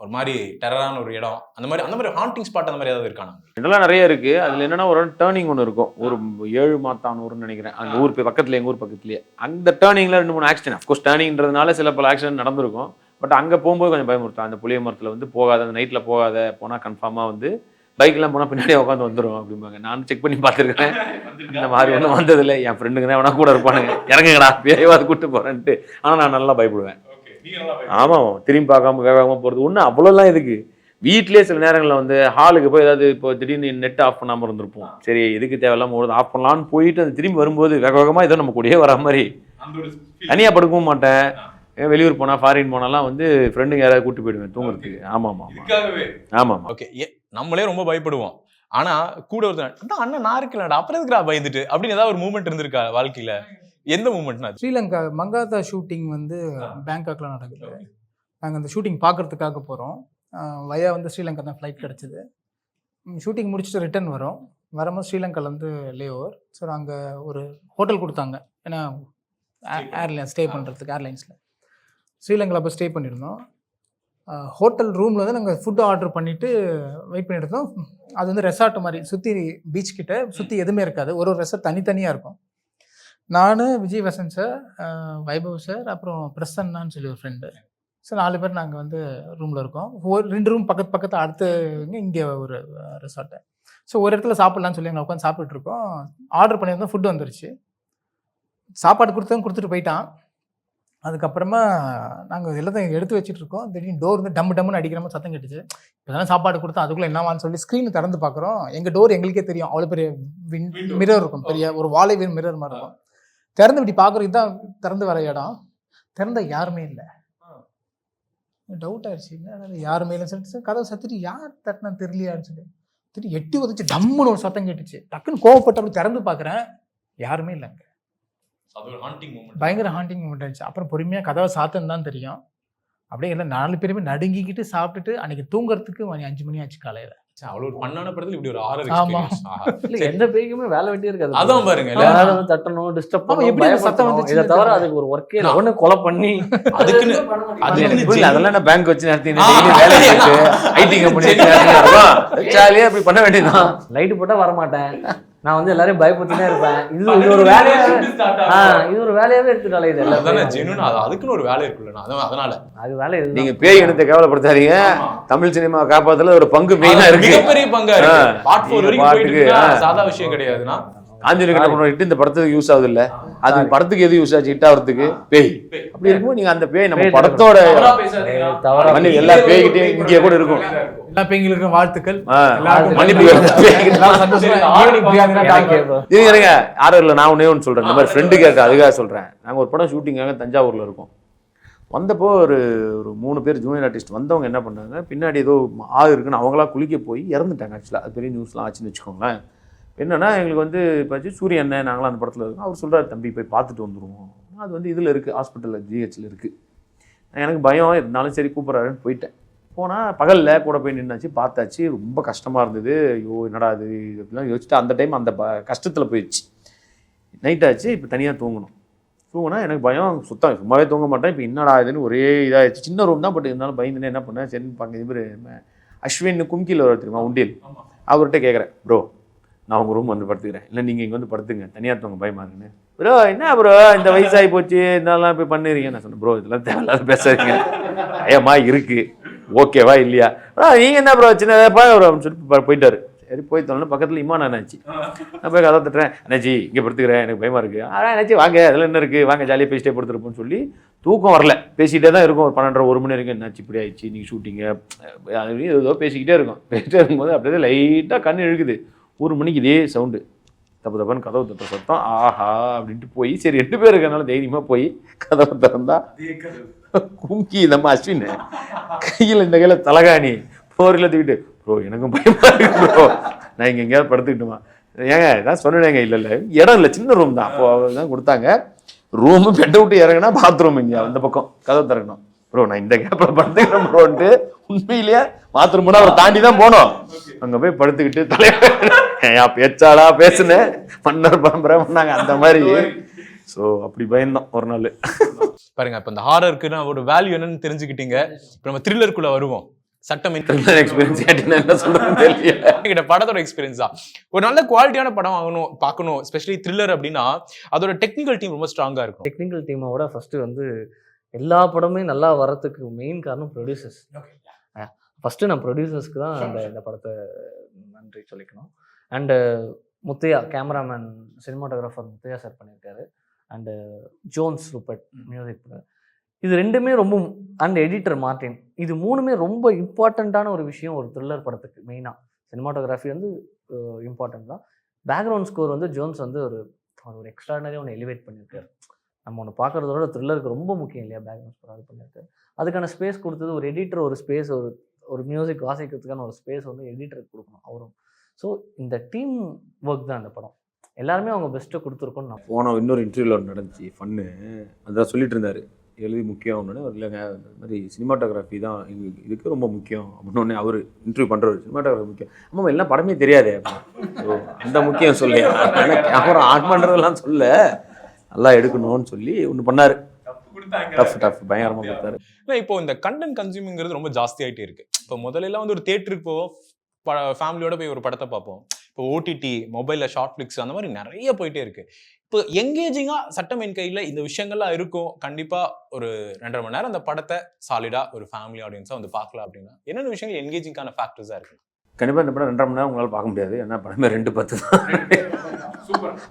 ஒரு மாதிரி டெரரான ஒரு இடம் அந்த மாதிரி ஹாண்டிங் ஸ்பாட் அந்த மாதிரி ஏதாவது இருக்கானா? இதெல்லாம் நிறைய இருக்கு. அதுல என்னன்னா ஒரு டேர்னிங் ஒன்று இருக்கும், ஒரு 7 மாத்தானூர்னு நினைக்கிறேன், அந்த ஊர் பக்கத்துல, எங்க ஊர் பக்கத்துலயே. அந்த டேர்னிங்ல 2-3 ஆக்சிடென்ட், அஃப்கோர்ஸ் டேர்னிங்ன்றதுனால சில பல ஆக்சிடென்ட் நடந்திருக்கும். பட் அங்க போகும்போது கொஞ்சம் பயமுறுத்தான். அந்த புளிய மரத்துல வந்து போகாத, அந்த நைட்ல போகாத, போனா கன்ஃபார்மா வந்து பைக்லாம் போனால் பின்னாடியே உட்காந்து வந்துடும் அப்படிம்பாங்க. நான் செக் பண்ணி பார்த்துருக்கேன், இந்த மாதிரி ஒன்றும் வந்ததில்லை. என் ஃப்ரெண்டுங்க அவனா கூட இருப்பானுங்க, இறங்குங்கடா பேயாவது கூப்பிட்டு போகிறேன்ட்டு. ஆனால் நான் நல்லா பயப்படுவேன். ஆமாம், திரும்பி பார்க்காம வேகமாக போகிறது ஒன்று அவ்வளோலாம் எதுக்கு. வீட்லேயே சில நேரங்களில் வந்து ஹாலுக்கு போய் ஏதாவது இப்போ திடீர்னு நெட் ஆஃப் பண்ணாமல் இருந்திருப்போம், சரி எதுக்கு தேவையில்லாமல் ஒரு ஆஃப் பண்ணலான்னு போயிட்டு அது திரும்பி வரும்போது வேக வேகமாக ஏதோ நம்ம கூடயே வர மாதிரி. தனியாக படுக்கவும் மாட்டேன். வெளியூர் போனால் ஃபாரின் போனாலாம் வந்து ஃப்ரெண்டுங்க யாராவது கூப்பிட்டு போயிடுவேன் தூங்குறதுக்கு. ஆமாம் ஆமாம். ஓகே, நம்மளே ரொம்ப பயப்படுவோம். ஆனா கூட ஒருத்தர் அண்ணன் நான் இருக்கலடா அப்புறம் எதுக்குடா பயந்துட்டு அப்படின்னு ஏதாவது ஒரு மூமெண்ட் இருந்திருக்கா வாழ்க்கையில? எந்த மூமெண்ட்னா? ஸ்ரீலங்கா மங்காத்தா ஷூட்டிங் வந்து பேங்காக்ல நடக்குது. நாங்கள் அந்த ஷூட்டிங் பார்க்கறதுக்காக போகிறோம். வயா வந்து ஸ்ரீலங்கா தான் ஃப்ளைட் கிடச்சிது. ஷூட்டிங் முடிச்சுட்டு ரிட்டர்ன் வரோம். வரும்போது ஸ்ரீலங்காலேருந்து லே ஓவர். ஸோ அங்கே ஒரு ஹோட்டல் கொடுத்தாங்க, ஏன்னா ஏர்லைன் ஸ்டே பண்ணுறதுக்கு ஏர்லைன்ஸில். ஸ்ரீலங்காவில் போய் ஸ்டே பண்ணியிருந்தோம். ஹோட்டல் ரூமில் வந்து நாங்கள் ஃபுட்டு ஆர்டர் பண்ணிவிட்டு வெயிட் பண்ணிட்டு இருந்தோம். அது வந்து ரெசார்ட் மாதிரி சுற்றி பீச் கிட்ட சுற்றி எதுவுமே இருக்காது, ஒரு ரெசார்ட் தனித்தனியாக இருக்கும். நான், விஜய் வசந்த் சார், வைபவ் சார், அப்புறம் பிரசன்னான்னு சொல்லி ஒரு ஃப்ரெண்டு. ஸோ 4 பேர் நாங்கள் வந்து ரூமில் இருக்கோம். 2 ரூம் பக்கத்து அடுத்து இங்கே ஒரு ரெசார்ட்டு. ஸோ ஒரு இடத்துல சாப்பிட்லான்னு சொல்லி நாங்கள் உட்காந்து சாப்பிட்டுருக்கோம். ஆர்டர் பண்ணியிருந்தோம், ஃபுட்டு வந்துருச்சு. சாப்பாடு கொடுத்துட்டு போயிட்டான். அதுக்கப்புறமா நாங்கள் எல்லாத்தையும் எடுத்து வச்சுட்டு இருக்கோம். திடீர்னு டோர் வந்து டம்முன்னு அடிக்கிற மாதிரி சத்தம் கேட்டுச்சு. இப்போதானே சாப்பாடு கொடுத்தோம், அதுக்குள்ளே என்னவான்னு சொல்லி ஸ்க்ரீன் திறந்து பார்க்குறோம். எங்கள் டோர் எங்களுக்கே தெரியும், அவ்வளோ பெரிய மிரர் இருக்கும், பெரிய ஒரு வாழை மிரர் மாதிரி இருக்கும். திறந்து இப்படி பார்க்குறோம், இதுதான் திறந்து வர இடம். திறந்த யாருமே இல்லை. டவுட் ஆயிடுச்சு, என்ன யாருமே இல்லைன்னு சொல்லிட்டு கதவை சத்துட்டு யார் தட்டினா தெரியலையான்னு சொல்லி திடீர் எட்டி உதச்சு டம்முன்னு ஒரு சத்தம் கேட்டுச்சு. டக்குன்னு கோவப்பட்டு அப்படி திறந்து பார்க்குறேன், யாருமே இல்லைங்க. பயங்கர ஹாண்டிங் மூமெண்ட் ஆயிடுச்சு. அப்புறம் பொறுமையாக கதவை சாத்தன்னு தான் தெரியும். அப்படியே எல்லாம் 4 பேருமே நடுங்கிக்கிட்டு சாப்பிட்டுட்டு அன்னைக்கு தூங்குறதுக்கு 5 மணி ஆச்சு காலையில. அவ்வளவு ஒரு பண்ணான படத்துல இப்படி ஒரு ஆறு ஆமா. இல்ல எந்த பேய்க்குமே வேலை வெட்டியே இருக்காது. அதான் பாருங்க, யாராவது வந்து தட்டணும், டிஸ்டர்ப் பண்ணணும், எப்படி இந்த சத்தம் வந்துச்சு இதை தவிர அதுக்கு ஒரு ஒர்க்கே இல்லை. ஒண்ணு கொலை பண்ணி அதுக்குன்னு அதெல்லாம் நான் பேங்க் வச்சு நடத்தி வேலை ஐடி கம்பெனி ஜாலியா அப்படி பண்ண வேண்டியதுதான். லைட்டு போட்டா வரமாட்டேன், நான் வந்து எல்லாரையும் பயப்பட்டுனே இருப்பேன். இது ஒரு வேலையாவே இது ஒரு வேலையாவே எடுத்துட்டாலே இது அதுக்குன்னு ஒரு வேலை இருக்குல்ல, அதனால அது வேலை. நீங்க பேய் இனத்தை கேவலப்படுத்தாதீங்க. தமிழ் சினிமா காப்பாத்துல ஒரு பங்கு மெயினா இருக்கு, மிகப்பெரிய பங்கா இருக்கு. பார்ட் 4 வரைக்கும் போயிட்டு இருக்கு, சாதா விஷயம் கிடையாதுன்னா. காஞ்சூரி கிட்ட இந்த படத்துக்கு யூஸ் ஆகுது இல்ல, அது படத்துக்கு எது யூஸ் ஆச்சு? ஹிட் ஆகுறதுக்கு பேய். அப்படி இருக்கும்போது நீங்க அந்த பேய் நம்ம படத்தோட எல்லா பேய்கிட்டையும் இங்கே கூட இருக்கும். எல்லா பேய்களுக்கும் வாழ்த்துக்கள். இருங்க ஆர்வரில் நான் ஒன்று சொல்றேன், இந்த மாதிரி ஃப்ரெண்டு கேட்க அதுக்காக சொல்றேன். நாங்கள் ஒரு படம் ஷூட்டிங்காக தஞ்சாவூர்ல இருக்கோம். வந்தப்போ ஒரு 3 பேர் ஜூனியர் ஆர்டிஸ்ட் வந்தவங்க என்ன பண்ணாங்க, பின்னாடி ஏதோ ஆறு இருக்குன்னு அவங்களா குளிக்க போய் இறந்துட்டாங்க. ஆக்சுவலாக அது பெரிய நியூஸ்லாம் ஆச்சுன்னு வச்சுக்கோங்களேன். என்னன்னா எங்களுக்கு வந்து இப்போ சூரிய அண்ணன் நாங்களாம் அந்த படத்தில் இருக்கோம். அவர் சொல்கிறார், தம்பி போய் பார்த்துட்டு வந்துடுவோம். அது வந்து இதில் இருக்குது, ஹாஸ்பிட்டலில் ஜிஹெச்சில் இருக்குது. எனக்கு பயம் இருந்தாலும் சரி கூப்பிட்றாருன்னு போயிட்டேன். போனால் பகலில் கூட போய் நின்னாச்சு, பார்த்தாச்சு. ரொம்ப கஷ்டமாக இருந்தது. ஐயோ என்னடா அது அப்படிலாம் யோசிச்சுட்டு அந்த டைம் அந்த கஷ்டத்தில் போயிடுச்சு. நைட் ஆச்சு, இப்போ தனியாக தூங்கணும். தூங்கினா எனக்கு பயம், சும்மாவே தூங்க மாட்டேன். இப்போ என்னடா இதுன்னு ஒரே இதாகிடுச்சு. சின்ன ரூம் தான், பட் இருந்தாலும் பயந்துன்னு என்ன பண்ணேன், சரி பார்க்க இவர் அஸ்வின் கும்கியில் வர தெரியுமா, உண்டியல், அவர்கிட்ட கேட்குறேன், ப்ரோ நான் உங்கள் ரூம் வந்து படுத்துக்கிறேன், இல்லை நீங்கள் இங்கே வந்து படுத்துங்க, தனியாக தூங்க பயமா இருக்குன்னு. ப்ரோ என்ன ப்ரோ இந்த வயசாகி போச்சு இதெல்லாம் போய் பண்ணுறீங்க. நான் சொன்னேன், ப்ரோ இதெல்லாம் தேவையில்லாத பேசுறீங்க, ஐயம்மா இருக்குது ஓகேவா இல்லையா, நீங்கள் என்ன ப்ரோ சின்னதாப்பா அப்படின்னு சொல்லிட்டு போயிட்டாரு. சரி போய் தோணும், பக்கத்தில் இம்மான் அண்ணாச்சி. நான் போய் கதை தட்டுறேன், அண்ணாச்சி இங்கே படுத்துக்கிறேன் எனக்கு பயமாக இருக்குது. அண்ணாச்சி வாங்க அதில் என்ன இருக்குது, வாங்க ஜாலியாக பேசிட்டே படுத்துருப்போம்னு சொல்லி தூக்கம் வரல, பேசிகிட்டே தான் இருக்கும். ஒரு 12:30-1 மணி வரைக்கும் என்னாச்சு இப்படி ஆயிடுச்சு நீங்கள் ஷூட்டிங்க அது ஏதோ பேசிக்கிட்டே இருக்கும். பேசிட்டே இருக்கும்போது அப்படியே லைட்டாக கண் இழுக்குது. 1 மணிக்கு இதே சவுண்டு, தப்புன்னு கதவு தட்ட சத்தம். ஆஹா அப்படின்ட்டு போய் சரி 2 பேர் இருக்கிறதுனால தைரியமாக போய் கதவை திறந்தா கும்கி நம்ம அஸ்வின் கையில் இந்த கையில் தலகாணி போரில் தூக்கிட்டு, ப்ரோ எனக்கும் பயமா இருக்கு ப்ரோ, நான் இங்கே எங்கேயாவது படுத்துக்கிட்டுமா. ஏங்க இதான் சொன்னேங்க, இல்லை இடம் இல்லை, சின்ன ரூம் தான். அப்போ தான் கொடுத்தாங்க ரூமு. பெட்டை விட்டு இறங்கினா பாத்ரூம் இங்கே அந்த பக்கம் கதவை திறக்கணும். ப்ரோ நான் இந்த கேப்பில் படுத்துக்கிறேன் ப்ரோன்ட்டு உண்மையிலேயே பாத்ரூம் கூட அவரை தாண்டி தான் போனோம். அங்கே போய் படுத்துக்கிட்டு தலைவர் பேச்சாளா பேசுனேன் மன்னர் பரம்பரை பண்ணாங்க அந்த மாதிரி. ஸோ அப்படி பயந்தான் ஒரு நாள். பாருங்க, இப்போ இந்த ஹாரருக்கு நான் ஒரு வேல்யூ என்னன்னு தெரிஞ்சுக்கிட்டீங்க. இப்போ நம்ம த்ரில்லருக்குள்ள வருவோம். சட்டம் எக்ஸ்பீரியன்ஸ் என்ன சொல்றது தெரியல. படத்தோட எக்ஸ்பீரியன்ஸ் தான். ஒரு நல்ல குவாலிட்டியான படம் வாங்கணும் பார்க்கணும், எஸ்பெஷலி த்ரில்லர் அப்படின்னா அதோட டெக்னிக்கல் டீம் ரொம்ப ஸ்ட்ராங்கா இருக்கும். டெக்னிக்கல் டீமோட ஃபர்ஸ்ட் வந்து எல்லா படமே நல்லா வரதுக்கு மெயின் காரணம் ப்ரொடியூசர்ஸ். ஃபர்ஸ்ட் நான் ப்ரொடியூசர்ஸ்க்கு தான் இந்த படத்தை நன்றி சொல்லிக்கணும். And Muthiah cameraman, cinematographer Muthiah sir பண்ணியிருக்காரு. And Jones Rupert music. இது ரெண்டுமே ரொம்ப, அண்ட் எடிட்டர் மார்டின், இது மூணுமே ரொம்ப இம்பார்ட்டண்ட்டான ஒரு விஷயம் ஒரு த்ரில்லர் படத்துக்கு. மெயினாக சினிமாட்டோகிராஃபி வந்து இம்பார்ட்டன்ட் தான். பேக்ரவுண்ட் ஸ்கோர் வந்து ஜோன்ஸ் வந்து ஒரு எக்ஸ்ட்ராடனரியாக ஒன்று எலிவேட் பண்ணியிருக்காரு. நம்ம ஒன்று பார்க்குறதோட த்ரில்லருக்கு ரொம்ப முக்கியம் இல்லையா, பேக்ரவுண்ட் ஸ்கோர் அது பண்ணியிருக்காரு. அதுக்கான ஸ்பேஸ் கொடுத்தது ஒரு எடிட்டர், ஒரு ஸ்பேஸ், ஒரு மியூசிக் வாசிக்கிறதுக்கான ஒரு ஸ்பேஸ் வந்து எடிட்டருக்கு கொடுக்கணும் அவரும். ஸோ இந்த டீம் ஒர்க் தான் இந்த படம். எல்லாருமே அவங்க பெஸ்ட்டை கொடுத்துருக்கோன்னு நான் போன இன்னொரு இன்டர்வியூவில் ஒன்று நடந்துச்சு ஃபன்னு, அதான் சொல்லிட்டு இருந்தார். எழுதி முக்கியம் ஒன்று இல்லைங்க, இந்த மாதிரி சினிமாட்டோகிராஃபி தான் இதுக்கு ரொம்ப முக்கியம் அப்படின்னு அவர் இன்டர்வியூ பண்ணுறவர். சினிமாட்டோகிராஃபி முக்கியம், ஆமாம் எல்லாம் படமே தெரியாது அப்படின்னு. ஸோ அந்த முக்கியம் சொல்லி கேமரா ஆன் பண்ணுறதெல்லாம் சொல்ல, நல்லா எடுக்கணும்னு சொல்லி ஒன்று பண்ணார். டஃப் பயங்கரமாக கொடுத்தாரு. இப்போ இந்த கண்டென்ட் கன்சியூமிங்கிறது ரொம்ப ஜாஸ்தி ஆகிட்டே இருக்கு. இப்போ முதல்ல வந்து ஒரு தியேட்டருக்கு போவோம், ஃபேமிலியோட போய் ஒரு படத்தை பார்ப்போம். இப்போ ஓடிடி, மொபைலில் ஷார்ட் ஃபிளிக்ஸ், அந்த மாதிரி நிறைய போயிட்டே இருக்கு. இப்போ எங்கேஜிங்காக சட்டம் என் கையில் இந்த விஷயங்கள்லாம் இருக்கும். கண்டிப்பாக ஒரு 2.5 மணி நேரம் அந்த படத்தை சாலிடாக ஒரு ஃபேமிலி ஆடியன்ஸாக வந்து பார்க்கலாம் அப்படின்னா என்னென்ன விஷயங்கள் என்கேஜிங்கான ஃபேக்டர்ஸாக இருக்கு? கண்டிப்பாக இந்த படம் 2.5 மணி நேரம் உங்களால் பார்க்க முடியாது, ஏன்னா படமே 2:10 தான்.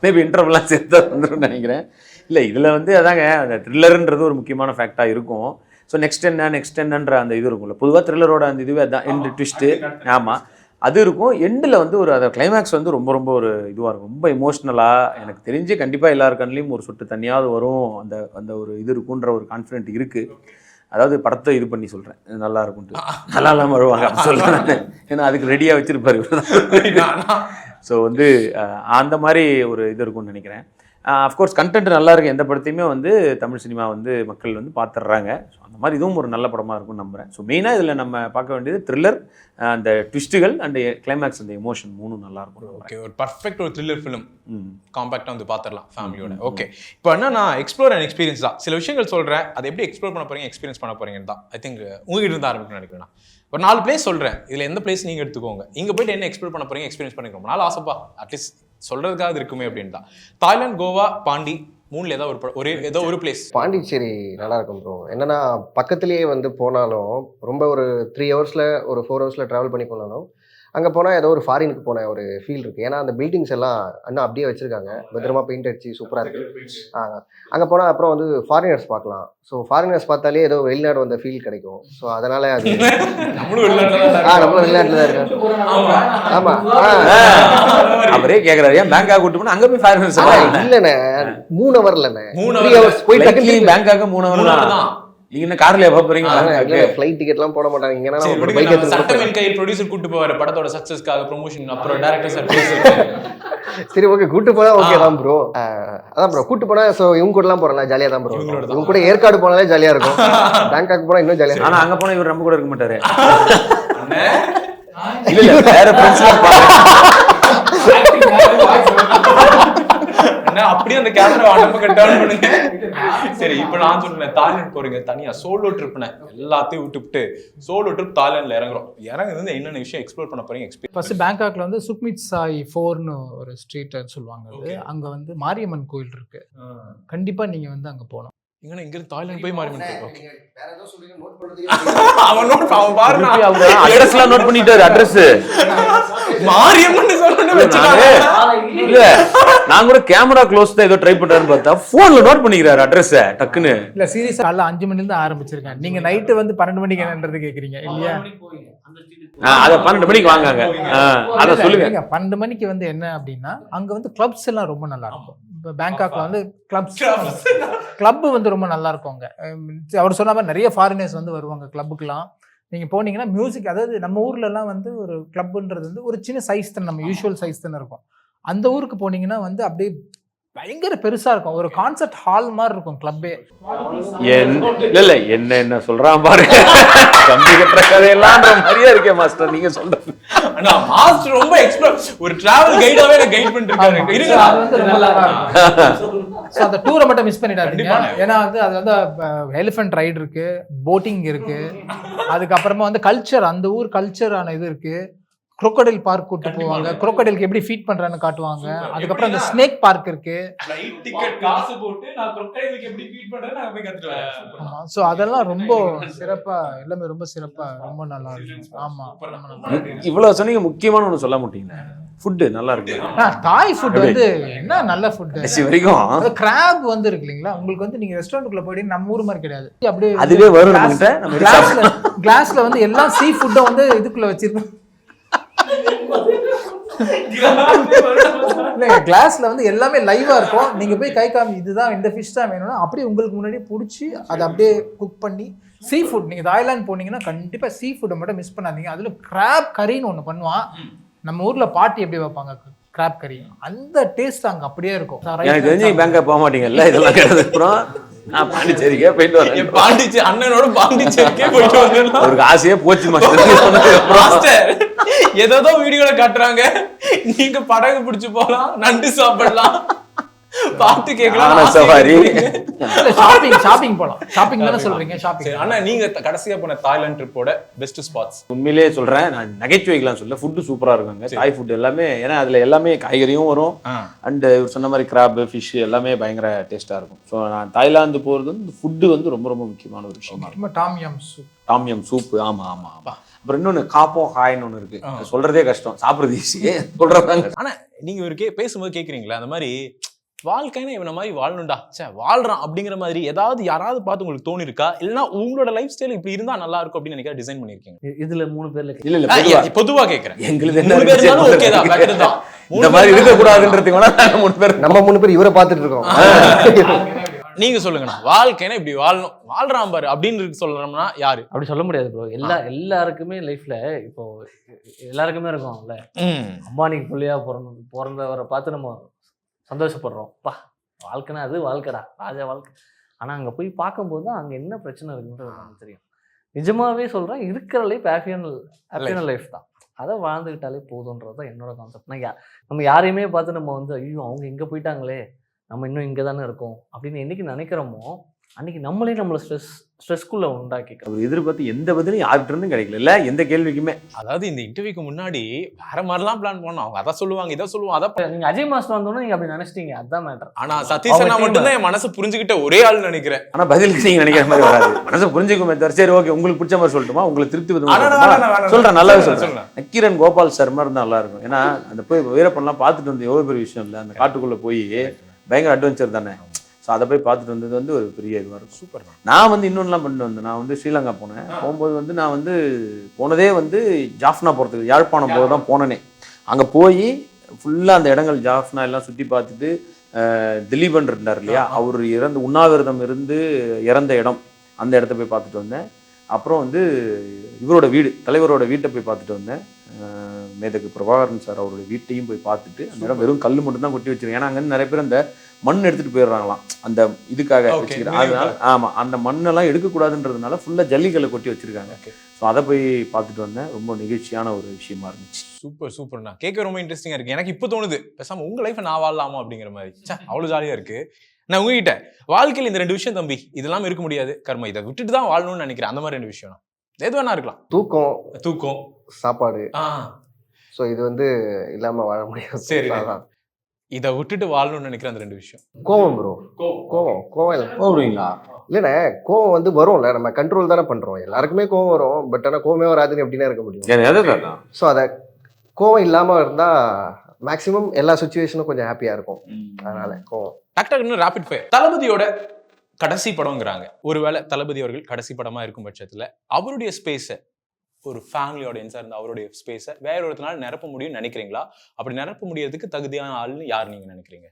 மேபி இன்டர்வெல்லாம் சேர்த்து வந்துடும் நினைக்கிறேன். இல்லை இதில் வந்து அதாங்க அந்த த்ரில்லருன்றது ஒரு முக்கியமான ஃபேக்டாக இருக்கும். ஸோ நெக்ஸ்ட் என்னன்ற அந்த இது இருக்கும்ல, பொதுவாக த்ரில்லரோட அந்த இதுவே அதுதான், எண்டு ட்விஸ்ட்டு. ஆமாம், அது இருக்கும். எண்டில் வந்து ஒரு அதை கிளைமேக்ஸ் வந்து ரொம்ப ரொம்ப ஒரு இதுவாக இருக்கும், ரொம்ப இமோஷ்னலாக. எனக்கு தெரிஞ்சு கண்டிப்பாக எல்லார் கண்ணிலையும் ஒரு சொட்டு தனியாவது வரும், அந்த அந்த ஒரு இது இருக்குன்ற ஒரு கான்ஃபிடென்ட் இருக்குது. அதாவது படத்தை இது பண்ணி சொல்கிறேன், நல்லா இருக்கும்ட்டு. நல்லா இல்லாமல் வருவாங்க அப்படி சொல்கிறேன், ஏன்னா அதுக்கு ரெடியாக வச்சுருப்பாரு. ஸோ வந்து அந்த மாதிரி ஒரு இது இருக்கும்னு நினைக்கிறேன். அஃப்கோர்ஸ் கண்டென்ட் நல்லா இருக்குது. எந்த படத்தையுமே வந்து தமிழ் சினிமா வந்து மக்கள் வந்து பார்த்துட்றாங்க. ஸோ அந்த மாதிரி இதுவும் ஒரு நல்ல படமாக இருக்கும்னு நம்புகிறேன். ஸோ மெயினாக இதில் நம்ம பார்க்க வேண்டியது த்ரில்லர், அந்த ட்விஸ்ட்டுகள் அண்ட் கிளைமேக்ஸ், அந்த எமோஷன் மூணும் நல்லாயிருக்கும். ஓகே, ஒரு பர்ஃபெக்ட் ஒரு த்ரில்லர் ஃபிலிம் காம்பேக்டாக வந்து பார்த்துடலாம் ஃபேமிலியோட. ஓகே, இப்போ என்ன நான் எக்ஸ்ப்ளோர் அண்ட் எக்ஸ்பீரியன்ஸ் தான் சில விஷயங்கள் சொல்கிறேன். அதை எப்படி எக்ஸ்ப்ளோர் பண்ண போகிறீங்க, எக்ஸ்பீரியன்ஸ் பண்ண போகிறீங்கன்னு தான் ஐ திங்க் உங்ககிட்ட இருந்து ஆரம்பிக்கணும்னு நினைக்கிறேன். ஒரு 4 பிளேஸ் சொல்கிறேன், இதில் எந்த பிளேஸ் நீங்கள் எடுத்துக்கோங்க. இங்கே போயிட்டு என்ன எக்ஸ்ப்ளோர் பண்ண போகிறீங்க, எக்ஸ்பீரியன்ஸ் பண்ணிக்கிறோம். நாள் ஆசைப்பா அட்லீஸ்ட் சொல்கிறதுக்காக இருக்குமே அப்படின்னு தான். தாய்லாந்து, கோவா, பாண்டி, 3ல் ஏதோ ஒரு பிளேஸ். பாண்டிச்சேரி நல்லா இருக்கும் ப்ரோ. என்னன்னா பக்கத்துலேயே வந்து போனாலும் ரொம்ப ஒரு 3 ஹவர்ஸில் ஒரு 4 ஹவர்ஸில் ட்ராவல் பண்ணி போனாலும் அங்கே போனால் ஏதோ ஒரு ஃபாரினுக்கு போன ஒரு ஃபீல் இருக்குது. ஏன்னா அந்த பில்டிங்ஸ் எல்லாம் இன்னும் அப்படியே வச்சுருக்காங்க, பத்திரமா பெயிண்ட் அடிச்சு சூப்பராக இருக்குது. அங்கே போனால் அப்புறம் வந்து ஃபாரினர்ஸ் பார்க்கலாம். ஸோ ஃபாரினர்ஸ் பார்த்தாலே ஏதோ வெளிநாடு வந்த ஃபீல் கிடைக்கும். ஸோ அதனால் அது நம்மளும் வெளிநாட்டில் தான் இருக்கேன். ஆமாம், அவரே கேட்குறாரு, ஏன் பேங்காக் கூட்டு போனால் அங்கே போய் ஃபாரினர்ஸ் இல்லைண்ணே, 3 ஹவர்லண்ணே, 3 ஹவர்ஸ் போயிட்டு பேங்காக் 3 ஹவர் தான். நீங்க என்ன கார்ல எப்ப போறீங்க? ஃளைட் டிக்கெட்லாம் போட மாட்டாங்க. இங்கன்னா சட்டம் என் கையில் ப்ரொடியூசர் கூட்டு போவாரு படத்தோட சக்சஸ்க்காக, ப்ரொமோஷன், அப்புறம் டைரக்டர் சார். சரி ஓகே, கூட்டு போனா ஓகே தான் ப்ரோ. அதான் ப்ரோ, கூட்டு போனா ஸோ இவங்க கூடலாம் போறலாம் ஜாலியா தான் ப்ரோ. இவங்க கூட ஏற்காடு போனாலே ஜாலியா இருக்கும், பேங்காக் போனா இன்னும் ஜாலியா. ஆனா அங்க போனா இவர் நம்ம கூட இருக்க மாட்டாரு. இல்ல வேற ஃப்ரெண்ட்ஸ்லாம் அப்படியே அந்த கேமரா நமக்கு டர்ன் பண்ணுங்க. சரி, இப்போ நான் சொல்றேன், தாய்லாந்து போறீங்க தனியா சோலோ ட்ரிப்னு எல்லாத்தையும் விட்டுவிட்டு சோலோ ட்ரிப் தாய்லாந்துல இறங்குறது என்னென்ன விஷயம் எக்ஸ்ப்ளோர் பண்ண போறீங்க? ஃபர்ஸ்ட் பேங்காக்ல வந்து சுக்மித் சாய் 4ன்னு ஒரு ஸ்ட்ரீட் சொல்லுவாங்க. அது அங்க வந்து மாரியம்மன் கோயில் இருக்கு. கண்டிப்பா நீங்க வந்து அங்க போகணும். இங்க இருந்து தாய்லாந்து போய் மாரியம்மன் கோயில். அட்ரஸ்லாம் நோட் பண்ணிட்டாரு. அட்ரஸ் மாரியம்மன் இல்ல, நான் கூட கேமரா க்ளோஸ் தான் ஏதோ ட்ரை பண்றாருன்னு பார்த்தா போன்ல நோட் பண்ணிக்கிறாரு அட்ரஸ் டக்குன்னு. இல்ல சீரியஸா காலைல 5 மணில இருந்து ஆரம்பிச்சிருக்கேன். நீங்க நைட்டு வந்து 12 மணிக்கு என்னன்றது கேக்குறீங்க இல்லையா? அத 12 மணிக்கு வாங்காங்க. அத சொல்லுங்க. 12 மணிக்கு வந்து என்ன அப்படின்னா அங்க வந்து கிளப்ஸ் எல்லாம் ரொம்ப நல்லா இருக்கும். இப்போ பேங்காக்ல வந்து கிளப் வந்து ரொம்ப நல்லா இருக்கும். அங்க அவர் சொன்ன மாதிரி நிறைய ஃபாரினர்ஸ் வந்து வருவாங்க கிளப்புக்கெல்லாம். நீங்கள் போனீங்கன்னா மியூசிக், அதாவது நம்ம ஊர்லலாம் வந்து ஒரு கிளப்புன்றது வந்து ஒரு சின்ன சைஸ் தான், நம்ம யூஷுவல் சைஸ் தானே இருக்கும். அந்த ஊருக்கு போனீங்கன்னா வந்து அப்படியே பயங்கர பெருசா இருக்கும், ஒரு கான்சர்ட் ஹால் மாதிரி இருக்கும் கிளப்பே. இல்ல என்ன சொல்றான் பாரு, கம்பி கட்டுற கதையெல்லாம்ன்ற மாதிரியே இருக்கே மாஸ்டர் நீங்க சொல்றது. ஆனா மாஸ்டர் ரொம்ப எக்ஸ்ப்ளோர், ஒரு டிராவல் கைடாவே எனக்கு கைட் பண்ணிருக்காரு. இருங்க, அது வந்து நல்லா ஸோ அந்த டூரை மட்டும் மிஸ் பண்ணிடாதீங்க. ஏன்னா வந்து அது வந்து எலிஃபென்ட் ரைடு இருக்கு, போட்டிங் இருக்கு, அதுக்கப்புறமா வந்து கல்ச்சர், அந்த ஊர் கல்ச்சரான இது இருக்கு. crocodile பார்க் கூட்டு போவாங்க, crocodileக்கு எப்படி ஃபீட் பண்றான்னு காட்டுவாங்க. அதுக்கப்புறம் அந்த ஸ்னேக் பார்க் இருக்கு. ஃளைட் டிக்கெட் காசு போட்டு நான் crocodileக்கு எப்படி ஃபீட் பண்றேன்னு நான் போய் கத்துட்டு வரேன். ஸோ அதெல்லாம் ரொம்ப சிறப்பா, எல்லாமே ரொம்ப சிறப்பா, ரொம்ப நல்லா இருக்கு. ஆமா, இவ்வளவு சொன்னீங்க, முக்கியமான ஒண்ணு சொல்ல மாட்டீங்க, ஃபுட் நல்லா இருக்கு. தாய் ஃபுட் வந்து என்ன நல்ல ஃபுட் வரைக்கும். கிராப் வந்து இருக்கு இல்லைங்களா, உங்களுக்கு வந்து நீங்க ரெஸ்டாரண்ட்டுக்குள்ள போயிட்டு நம்ம ஊர் மாதிரி கிடையாது, அப்படியே அதுவே வரும் நம்மகிட்ட. நம்ம கிளாஸ்ல வந்து எல்லா சீ ஃபுட்டும் வந்து இதுக்குள்ள வச்சிருக்கோம். கிளாஸ்ல வந்து எல்லாமே லைவா இருக்கும். நீங்க போய் கை காமி இதுதான் இந்த ஃபிஷ் தான் வேணும்னா அப்படியே உங்களுக்கு முன்னாடியே பிடிச்சி அதை அப்படியே குக் பண்ணி. சீ ஃபுட் நீங்க தாய்லாந்து போனீங்கன்னா கண்டிப்பா சீ ஃபுட்டை மட்டும் மிஸ் பண்ணாதீங்க. அதுல கிராப் கறின்னு ஒண்ணு பண்ணுவான். நம்ம ஊர்ல பாட்டி எப்படி வைப்பாங்க கிராப் கறி, அந்த டேஸ்ட் அங்க அப்படியே இருக்கும். எனக்கு தெரிஞ்சு பேங்க போக மாட்டீங்கல்ல, இதெல்லாம் கிடையாது. அப்புறம் நான் பாண்டிச்சேரிக்கே போயிட்டு வரேன். பாண்டிச்சேரி அண்ணனோட பாண்டிச்சேரிக்கே போயிட்டு வரேன். ஒரு ஆசையே போச்சு மாஸ்டர். ஏதோ வீடியோல காட்டுறாங்க, நீங்க படகு பிடிச்சு போலாம், நண்டு சாப்பிடலாம், பாட்டு கேட்கலாம், சவாரி, ஷாப்பிங் போலாம். ஷாப்பிங் தானே சொல்றீங்க? ஷாப்பிங். ஆனா நீங்க கடைசியா போன தாய்லாந்து ட்ரிப்போட பெஸ்ட் ஸ்பாட்ஸ்? உண்மையிலேயே சொல்றேன், நான் நகைச்சுவைக்கெல்லாம் சொல்ல, ஃபுட்டு சூப்பரா இருக்குங்க. தாய் ஃபுட் எல்லாமே, ஏன்னா அதுல எல்லாமே காய்கறியும் வரும், அண்ட் இவர் சொன்ன மாதிரி கிராப், ஃபிஷ் எல்லாமே பயங்கர டேஸ்டா இருக்கும். ஸோ நான் தாய்லாந்து போறது வந்து ஃபுட்டு வந்து ரொம்ப ரொம்ப முக்கியமான ஒரு விஷயம். டாமியம் சூப். ஆமா ஆமா ஆமா. அப்புறம் இன்னொன்னு காப்போ ஹாய்னு ஒன்று இருக்கு, சொல்றதே கஷ்டம், சாப்பிடுறது ஈஸி, சொல்றாங்க. ஆனா நீங்க ஒரு பேசும்போது கேக்குறீங்களா, அந்த மாதிரி வாழ்க்கைன்னா இவன மாதிரி வாழணும்டா, சே வாழ்றான் அப்படிங்கிற மாதிரி ஏதாவது யாராவது பார்த்து உங்களுக்கு தோணி இருக்கா? இல்லைன்னா உங்களோட லைஃப் ஸ்டைல் இப்படி இருந்தா நல்லா இருக்கும் அப்படின்னு நினைக்க டிசைன் பண்ணிருக்கீங்க? இதுல 3 பேர்ல இல்ல பொதுவா கேக்குறேன். எங்களுக்கு இந்த மாதிரி இருக்க கூடாதுன்றதுக்கு நம்ம 3 பேர் இவரை பார்த்துட்டு இருக்கோம். நீங்க சொல்லுங்கண்ணா, வாழ்க்கைனா இப்படி வாழணும், வாழ்றான் பாரு அப்படின்னு சொல்றோம்னா யாரு? அப்படி சொல்ல முடியாது ப்ரோ. எல்லாருக்குமே லைஃப்ல இப்போ எல்லாருக்குமே இருக்கும்ல, அம்பானிக்கு பிள்ளையா பிறந்தவரை பார்த்து நம்ம சந்தோஷப்படுறோம், பா வாழ்க்கைனா அது வாழ்க்கைடா, ராஜா வாழ்க்கை. ஆனா அங்க போய் பார்க்கும்போது தான் அங்க என்ன பிரச்சனை இருக்குன்றது நமக்கு தெரியும். நிஜமாவே சொல்றேன், இருக்கிற லைஃப் ஹாப்பியான லைஃப் தான், அதை வாழ்ந்துக்கிட்டாலே போதுன்றதுதான் என்னோட கான்செப்ட். நம்ம யாரையுமே பார்த்து நம்ம வந்து ஐயோ அவங்க இங்க போயிட்டாங்களே, நம்ம இன்னும் இங்கே தானே இருக்கோம் அப்படின்னு என்னைக்கு நினைக்கிறோமோ அன்னைக்கு நம்மளே நம்மளை ஸ்ட்ரெஸ்க்குள்ள உண்டாக்கிக்கிறோம். ஒரு எதிர்பார்த்து எந்த பதிலும் யார்கிட்ட இருந்தும் கிடைக்கல, இல்ல எந்த கேள்விக்குமே. அதாவது இந்த இன்டர்வியூக்கு முன்னாடி வேற மாதிரிலாம் பிளான் பண்ணோம், அவங்க அதை சொல்லுவாங்க இதை சொல்லுவாங்க, அதை நீங்க அஜய் மாஸ்டர் வந்தோன்னா நீங்க அப்படி நினைச்சிட்டீங்க, அதுதான் மேட்டர். ஆனா சதீஷ் அண்ணா மட்டும்தான் என் மனசு புரிஞ்சுக்கிட்ட ஒரே ஆள் நினைக்கிறேன். ஆனா பதிலுக்கு நீங்க நினைக்கிற மாதிரி வராது, மனசு புரிஞ்சுக்குமே தவிர. சரி ஓகே, உங்களுக்கு பிடிச்ச மாதிரி சொல்லட்டுமா, உங்களுக்கு திருப்தி சொல்றேன், நல்லாவே சொல்றேன். நக்கீரன் கோபால் சர்மா இருந்தா நல்லா இருக்கும். ஏன்னா அந்த போய் வீரப்பன்லாம் பார்த்துட்டு வந்து எவ்வளவு பெரிய விஷயம் இல்லை, அந்த காட்டுக்குள்ள போய் பயங்கர அட்வென்ச்சர் தானே. ஸோ அதை போய் பார்த்துட்டு வந்தது வந்து ஒரு பெரிய இதுவாக இருக்கும். சூப்பர். நான் வந்து இன்னொன்றுலாம் பண்ணிட்டு வந்தேன். நான் வந்து ஸ்ரீலங்கா போனேன். போகும்போது வந்து நான் வந்து போனதே வந்து ஜாஃப்னா போகிறதுக்கு, யாழ்ப்பாணம் போக தான் போனேனே. அங்கே போய் ஃபுல்லாக அந்த இடங்கள் ஜாஃப்னா எல்லாம் சுற்றி பார்த்துட்டு, திலீபன் இருந்தார் இல்லையா, அவர் உண்ணாவிரதம் இருந்து இறந்த இடம், அந்த இடத்த போய் பார்த்துட்டு வந்தேன். அப்புறம் வந்து இவரோட வீடு, தலைவரோட வீட்டை போய் பார்த்துட்டு வந்தேன். மேதகு பிரபாகரன் சார் அவருடைய வீட்டையும் போய் பார்த்துட்டு, அந்த இடம் வெறும் கல் மட்டும் தான் கொட்டி வச்சிருக்கேன். ஏன்னா அங்கே நிறைய பேர் அந்த மண் எடுத்துட்டு போயிடுறாங்களாம், அந்த இதுக்காக வச்சுக்கிறேன். அதனால ஆமாம், அந்த மண்ணெல்லாம் எடுக்கக்கூடாதுன்றதுனால ஃபுல்லாக ஜல்லிக்கல்லை கொட்டி வச்சிருக்காங்க. ஸோ அதை போய் பார்த்துட்டு வந்தேன். ரொம்ப நிகழ்ச்சியான ஒரு விஷயமா இருந்துச்சு. சூப்பர் சூப்பர்ண்ணா, கேட்க ரொம்ப இன்ட்ரெஸ்டிங்காக இருக்கு. எனக்கு இப்போ தோணுது பேசாமல் உங்கள் லைஃப்பை நான் வாழலாமா அப்படிங்கிற மாதிரி. அவ்வளோ ஜாலியாக இருக்கு. நான் உங்ககிட்ட வாழ்க்கையில் இந்த 2 விஷயம் தம்பி, இதெல்லாம் இருக்க முடியாது கர்மா, இதை விட்டுட்டு தான் வாழணும்னு நினைக்கிறேன், அந்த மாதிரி 2 விஷயம் எது வேணா இருக்கலாம். தூக்கம், சாப்பாடு. ஸோ இது வந்து இல்லாம வாழ முடியாது. சரி, இதை விட்டுட்டு வாழணும்னு நினைக்கிறேன் அந்த 2 விஷயம். கோவம் ப்ரோ, கோவம் இல்லைண்ணே. கோவம் வந்து வரும்ல, நம்ம கண்ட்ரோல் தானே பண்றோம். எல்லாருக்குமே கோவம் வரும், பட் ஆனால் கோவமே வராதுன்னு எப்படின்னா இருக்க முடியும். ஸோ அதை கோவம் இல்லாம இருந்தா மேக்ஸிமம் எல்லா சுச்சுவேஷனும் கொஞ்சம் ஹாப்பியா இருக்கும். அதனால கோவம். டாக்டர் ராபிட் ஃபயர், தளபதியோட கடைசி படம்ங்கிறாங்க. ஒருவேளை தளபதி அவர்கள் கடைசி படமா இருக்கும் பட்சத்துல அவருடைய ஸ்பேஸை, ஒரு ஃபேமிலி ஆடியன்ஸா இருந்தா அவருடைய ஸ்பேஸை வேற ஒருத்தனால நிரப்ப முடியும்னு நினைக்கிறீங்களா? அப்படி நிரப்ப முடியறதுக்கு தகுதியான ஆள்னு யார் நீங்க நினைக்கிறீங்க?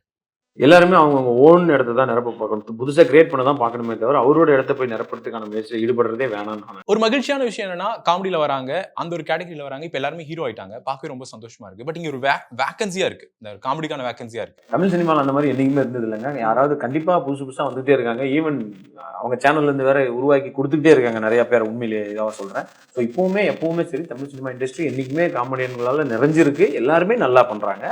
எல்லாருமே அவங்கவுங்க ஓன் இடத்த தான் நிரப்ப பார்க்கணும், புதுசாக கிரியேட் பண்ண தான் பார்க்கணுமே தவிர அவரோட இடத்த போய் நிரப்புறதுக்கான முயற்சியில் ஈடுபடுறதே வேணாம்னு. ஒரு மகிழ்ச்சியான விஷயம் என்னன்னா காமெடியில வராங்க, அந்த ஒரு கேட்டகரியில வராங்க, இப்போ எல்லாருமே ஹீரோ ஆயிட்டாங்க, பார்க்கவே ரொம்ப சந்தோஷமா இருக்கு. பட் இங்க ஒரு வேக்கன்சியா இருக்கு, இந்த காமெடிக்கான வேக்கன்சியா இருக்கு. தமிழ் சினிமாவில் அந்த மாதிரி என்னைக்குமே இருந்தது இல்லைங்க. யாராவது கண்டிப்பாக புதுசாக வந்துகிட்டே இருக்காங்க. ஈவன் அவங்க சேனல்லேருந்து வேற உருவாக்கி கொடுத்துக்கிட்டே இருக்காங்க நிறைய பேர். உண்மையிலேயே இதாக சொல்கிறேன். ஸோ எப்பவுமே சரி, தமிழ் சினிமா இண்டஸ்ட்ரி என்றைக்குமே காமெடியன்களால் நிறைஞ்சிருக்கு. எல்லாருமே நல்லா பண்ணுறாங்க.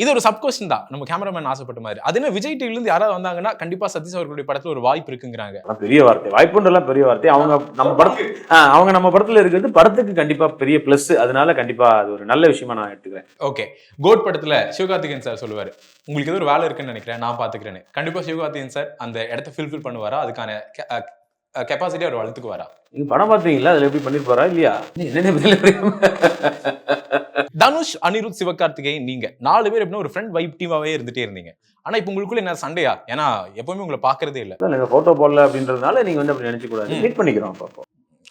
இது ஒரு சப் கொஸ்டின் தான், நம்ம கேமராமேன் ஆசைப்பட்ட மாதிரி. அது என்ன, விஜய் டிவிலேருந்து யாராவது வந்தாங்கன்னா கண்டிப்பா சதீஷ் அவர்களுடைய படத்துல ஒரு வாய்ப்பு இருக்குங்கிறாங்க. பெரிய வார்த்தை, வாய்ப்புன்றலாம் பெரிய வார்த்தை. அவங்க நம்ம படத்துல இருக்கிறது படத்துக்கு கண்டிப்பா பெரிய பிளஸ். அதனால கண்டிப்பா அது ஒரு நல்ல விஷயமா நான் எடுத்துக்கிறேன். ஓகே, கோட் படத்துல சிவகார்த்திகேயன் சார் சொல்லுவாரு, உங்களுக்கு ஏதோ ஒரு வேலை இருக்குன்னு நினைக்கிறேன், நான் பாத்துக்கிறேன்னு. கண்டிப்பா சிவகார்த்திகேயன் சார் அந்த இடத்த ஃபில்ஃபில் பண்ணுவாரா? அதுக்கான கெப்பாசிட்டி அவர் வளர்த்துக்குவாரா? நீங்க படம் பாத்தீங்களா? அதுல எப்படி பண்ணிருப்பாரா இல்லையா? தனுஷ், அனிருத், சிவகார்த்திகேயன், நீங்க 4 பேர் எப்படின்னா ஒரு ஃப்ரெண்ட் வைப் டீமாவே இருந்துட்டே இருந்தீங்க. ஆனா இப்ப உங்களுக்குள்ள என்ன சண்டையா? ஏன்னா எப்பவுமே உங்களை பாக்குறதே இல்ல. நீங்க போட்டோ போடல அப்படின்றதுனால நீங்க வந்து அப்படி நினைச்சு கூடாது. மீட் பண்ணிக்கிறோம்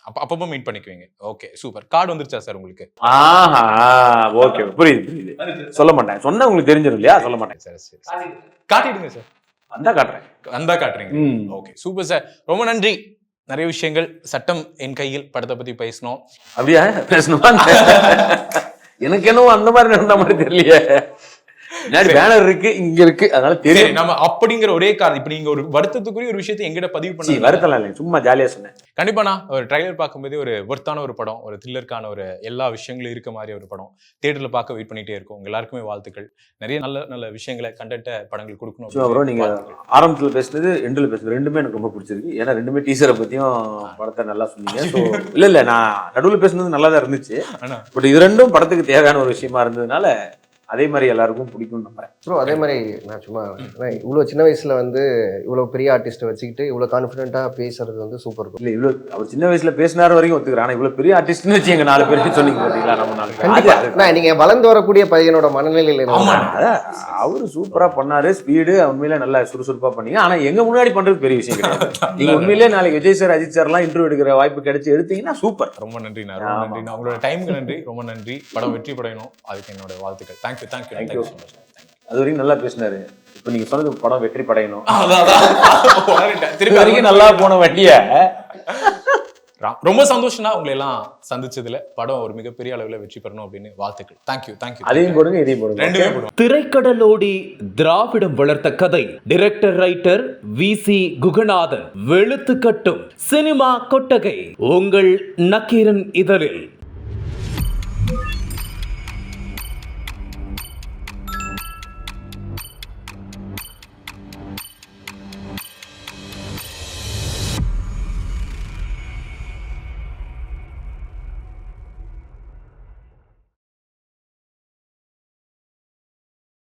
அப்பப்போ மீட் பண்ணிக்குவீங்க. Okay, super. கார்டு வந்துருச்சா சார் உங்களுக்கு? ஆஹா, ஓகே, புரியுது. சொல்ல மாட்டேன், சொன்னா உங்களுக்கு தெரிஞ்சிடும் இல்லையா? சொல்ல மாட்டேன். சரி, காட்டிடுங்க சார். வந்தா காட்டுறீங்க. ஓகே, சூப்பர் சார், ரொம்ப நன்றி. நிறைய விஷயங்கள் சட்டம் என் கையில் படத்தை பத்தி பேசணும். அப்படியா பேசணுமா? எனக்கு என்னவோ அந்த மாதிரி நடந்த மாதிரி தெரியலையே. பேனர் இருக்கு, இங்க இருக்கு, அதனால தெரியும். நம்ம அப்படிங்கிற ஒரே காரணம். இப்ப நீங்க ஒரு வருத்தத்துக்குரிய ஒரு விஷயத்தை எங்கிட்ட பதிவு பண்ணி, வருத்தலாம் இல்லை, சும்மா ஜாலியா சொன்னேன். கண்டிப்பாண்ணா, ஒரு ட்ரைலர் பார்க்கும்போதே ஒரு ஒர்த்தான ஒரு படம், ஒரு த்ரில்லருக்கான ஒரு எல்லா விஷயங்களும் இருக்க மாதிரி ஒரு படம். தியேட்டர்ல பார்க்க வெயிட் பண்ணிட்டே இருக்கும். உங்க எல்லாருக்குமே வாழ்த்துக்கள். நிறைய நல்ல நல்ல விஷயங்களை கண்டென்ட் படங்கள் கொடுக்கணும். அப்புறம் நீங்க ஆரம்பத்துல பேசுனது, எண்டில் பேசுறது ரெண்டுமே எனக்கு ரொம்ப பிடிச்சிருக்கு. ஏன்னா ரெண்டுமே டீசரை பத்தியும் படத்தை நல்லா சொன்னீங்க. இல்ல நான் நடுவில் பேசுனது நல்லா தான் இருந்துச்சு. பட் இது ரெண்டும் படத்துக்கு தேவையான ஒரு விஷயமா இருந்ததுனால அதே மாதிரி எல்லாருக்கும் பிடிக்கும் நம்புறேன். ப்ரோ அதே மாதிரி நான் சும்மா இவ்வளோ சின்ன வயசுல வந்து இவ்வளோ பெரிய ஆர்டிஸ்ட்டை வச்சுக்கிட்டு இவ்வளோ கான்ஃபிடென்ட்டாக பேசுறது வந்து சூப்பர். இல்லை இவ்வளோ அவர் சின்ன வயசுல பேசினார் வரைக்கும் ஒத்துக்கிறேன். ஆனால் இவ்வளோ பெரிய ஆர்டிஸ்ட்னு வச்சு எங்க 4 பேருக்கு சொன்னீங்க பார்த்தீங்களா? நம்ம 4 நீங்க வளர்ந்து வரக்கூடிய பையனோட மனநிலையில் அவரு சூப்பரா பண்ணாரு. ஸ்பீடு உண்மையிலே நல்லா சுறுசுறுப்பா பண்ணீங்க. ஆனா எங்க முன்னாடி பண்றது பெரிய விஷயம் கிடையாது. நீங்க உண்மையிலே நாளைக்கு விஜய் சார், அஜித் சார்லாம் இன்டர்வியூ எடுக்கிற வாய்ப்பு கிடைச்சி எடுத்தீங்கன்னா சூப்பர். ரொம்ப நன்றி, உங்களோட டைமுக்கு நன்றி, ரொம்ப நன்றி. படம் வெற்றி படையணும், அதுக்கு என்னோட வாழ்த்துக்கள். தேங்க்யூ. அது வரைக்கும் நல்லா பேசினாரு. இப்ப நீங்க சொன்னது படம் வெற்றி படையணும். திருப்பி வரைக்கும் நல்லா போன வண்டிய ரொம்ப சந்தோஷம்னா உங்களை எல்லாம் சந்திச்சதுல. படம் ஒரு மிகப்பெரிய அளவுல வெற்றி பெறணும் அப்படின்னு வாழ்த்துக்கள். தேங்க்யூ. அதையும் போடுங்க, இதையும் போடுங்க, ரெண்டுமே போடுங்க. திரைக்கடலோடி திராவிடம் வளர்த்த கதை. Director writer VC Guganathan. வெளுத்து கட்டும் சினிமா கொட்டகை உங்கள் நக்கீரன் இதழில்.